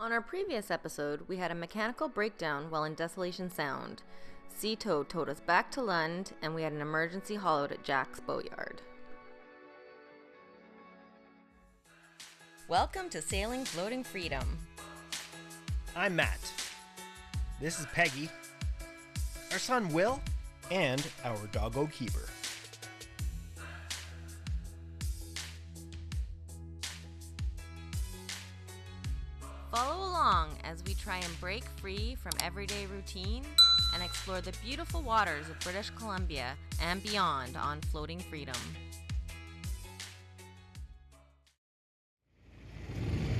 On our previous episode, we had a mechanical breakdown while in Desolation Sound. Sea Toad towed us back to Lund, and we had an emergency haul out at Jack's boatyard. Welcome to Sailing Floating Freedom. I'm Matt. This is Peggy, our son Will, and our doggo Keeper. Follow along as we try and break free from everyday routine and explore the beautiful waters of British Columbia and beyond on Floating Freedom.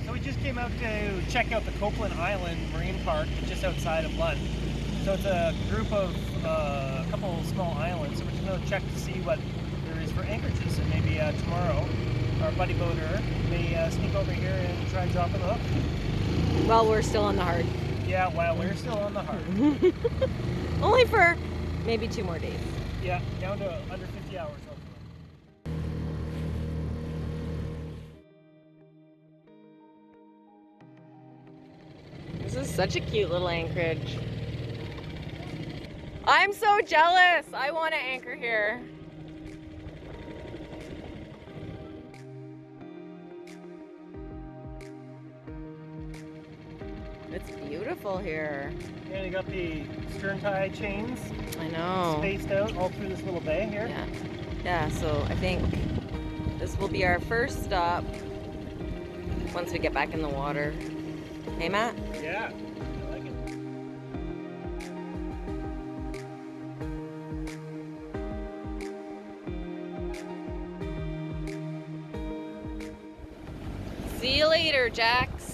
So we just came out to check out the Copeland Island Marine Park just outside of Lund. So it's a group of a couple of small islands. So we're just going to check to see what there is for anchorages. And maybe tomorrow our buddy boater may sneak over here and try and drop in the hook. While we're still on the hard. Yeah, while we're still on the hard. Only for maybe 2 more days. Yeah, down to under 50 hours hopefully. This is such a cute little anchorage. I'm so jealous. I want to anchor here. It's beautiful here. Yeah, you got the stern tie chains I know. spaced out all through this little bay here. Yeah, so I think this will be our first stop once we get back in the water. Hey, Matt? Yeah, I like it. See you later, Jax.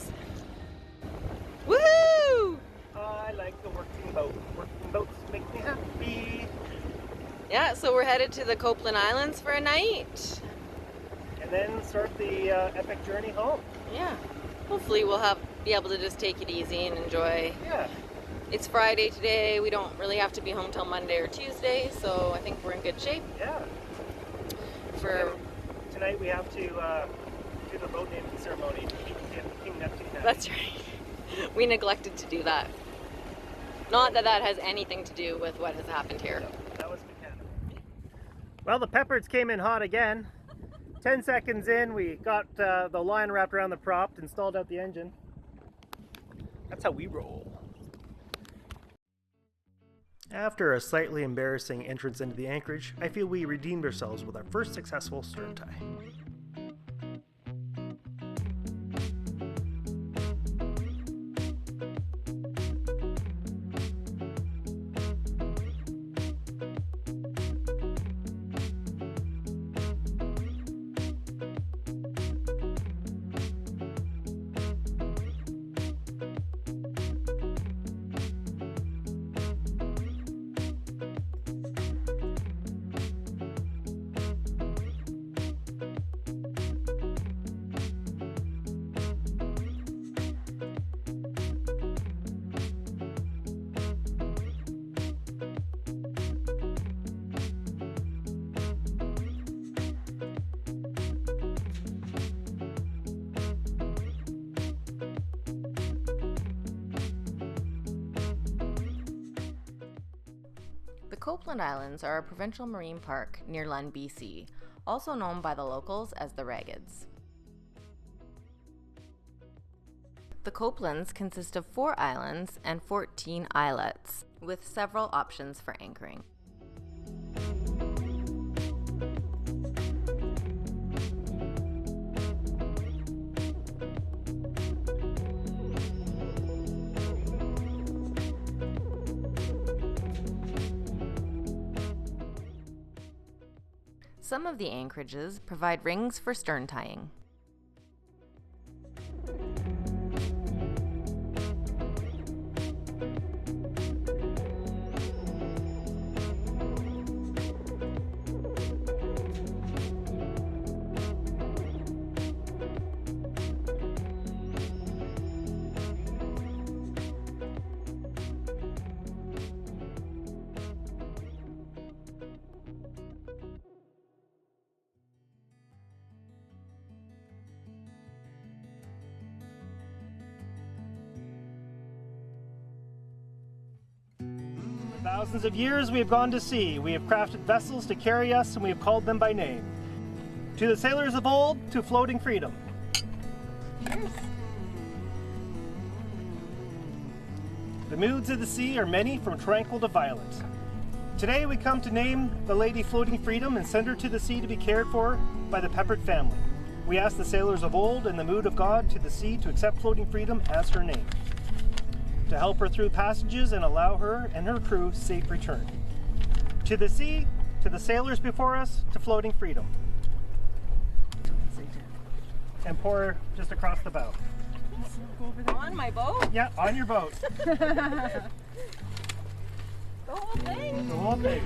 Woohoo! I like the working boat. Working boats make me happy. Yeah, so we're headed to the Copeland Islands for a night. And then start the epic journey home. Yeah. Hopefully we'll be able to just take it easy and enjoy. Yeah. It's Friday today. We don't really have to be home till Monday or Tuesday, so I think we're in good shape. Yeah. For Tonight we have to do the boat naming ceremony to King Neptune. That's right. We neglected to do that. Not that that has anything to do with what has happened here. That was mechanical. Well, the pepperds came in hot again. 10 seconds in, we got the line wrapped around the prop, installed out the engine. That's how we roll. After a slightly embarrassing entrance into the anchorage, I feel we redeemed ourselves with our first successful stern tie. The Copeland Islands are a provincial marine park near Lund, BC, also known by the locals as the Raggeds. The Copelands consist of 4 islands and 14 islets, with several options for anchoring. Some of the anchorages provide rings for stern tying. Thousands of years we have gone to sea. We have crafted vessels to carry us, and we have called them by name. To the sailors of old, to floating freedom. Cheers. The moods of the sea are many, from tranquil to violent. Today we come to name the lady Floating Freedom and send her to the sea to be cared for by the Peppered family. We ask the sailors of old in the mood of God to the sea to accept Floating Freedom as her name, to help her through passages and allow her and her crew safe return. To the sea, to the sailors before us, to Floating Freedom. And pour just across the bow. On my boat? Yeah, on your boat. The whole thing? The whole thing.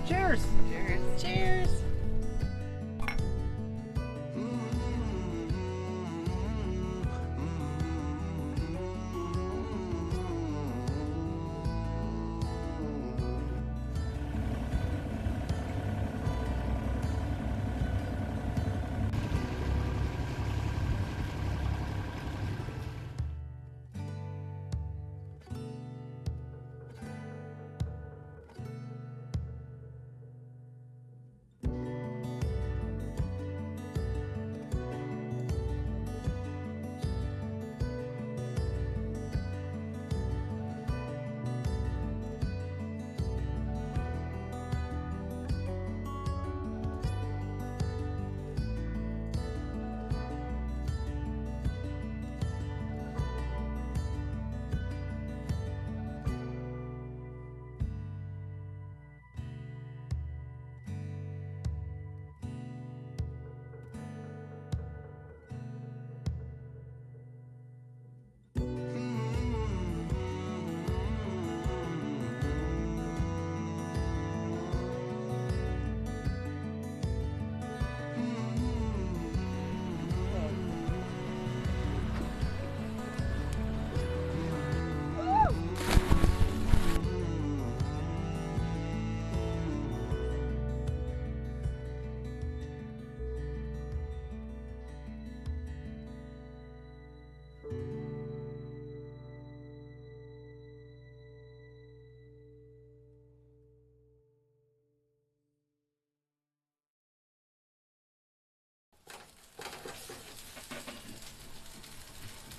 Cheers! Cheers. Cheers.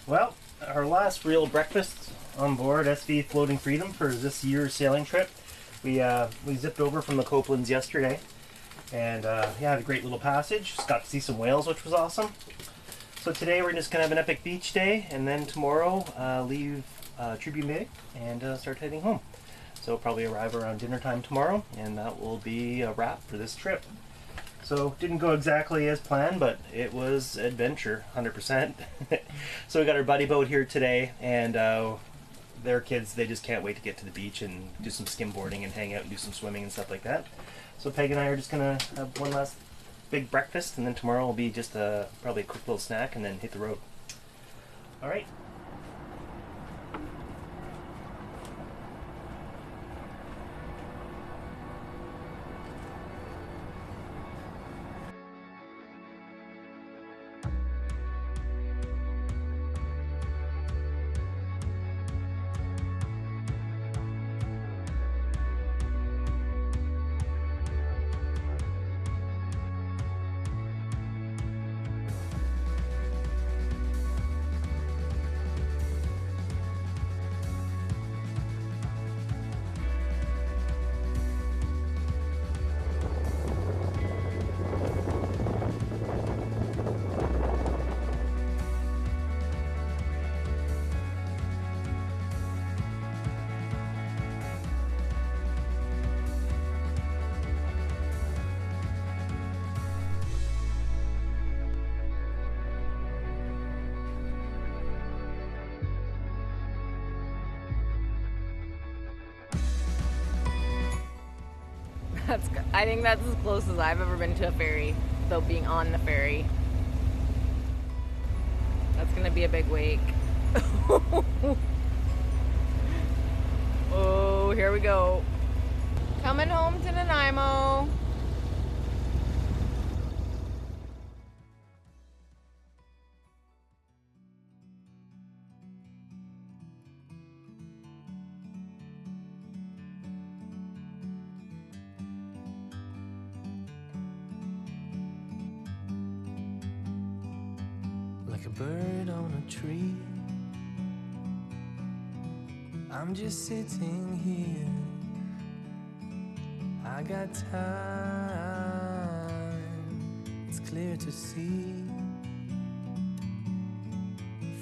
Well, our last real breakfast on board SV Floating Freedom for this year's sailing trip. We zipped over from the Copelands yesterday, and had a great little passage. Just got to see some whales, which was awesome. So today we're just gonna have an epic beach day, and then tomorrow leave Tribune Bay and start heading home. So probably arrive around dinner time tomorrow, and that will be a wrap for this trip. So didn't go exactly as planned, but it was adventure, 100%. So we got our buddy boat here today, and their kids, they just can't wait to get to the beach and do some skimboarding and hang out and do some swimming and stuff like that. So Peg and I are just gonna have one last big breakfast, and then tomorrow will be just probably a quick little snack and then hit the road. All right. That's good. I think that's as close as I've ever been to a ferry, without being on the ferry. That's gonna be a big wake. Oh, here we go. Coming home to Nanaimo. like a bird on a tree. I'm just sitting here, I got time, it's clear to see.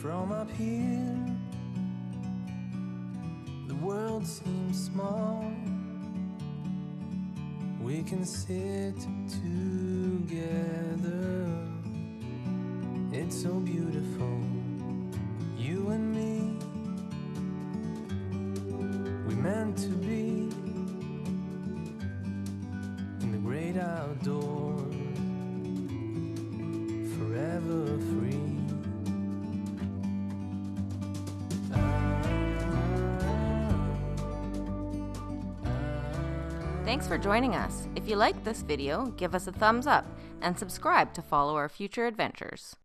From up here, the world seems small. We can sit together, it's so beautiful, you and me. We meant to be in the great outdoors, forever free. Thanks for joining us. If you liked this video, give us a thumbs up and subscribe to follow our future adventures.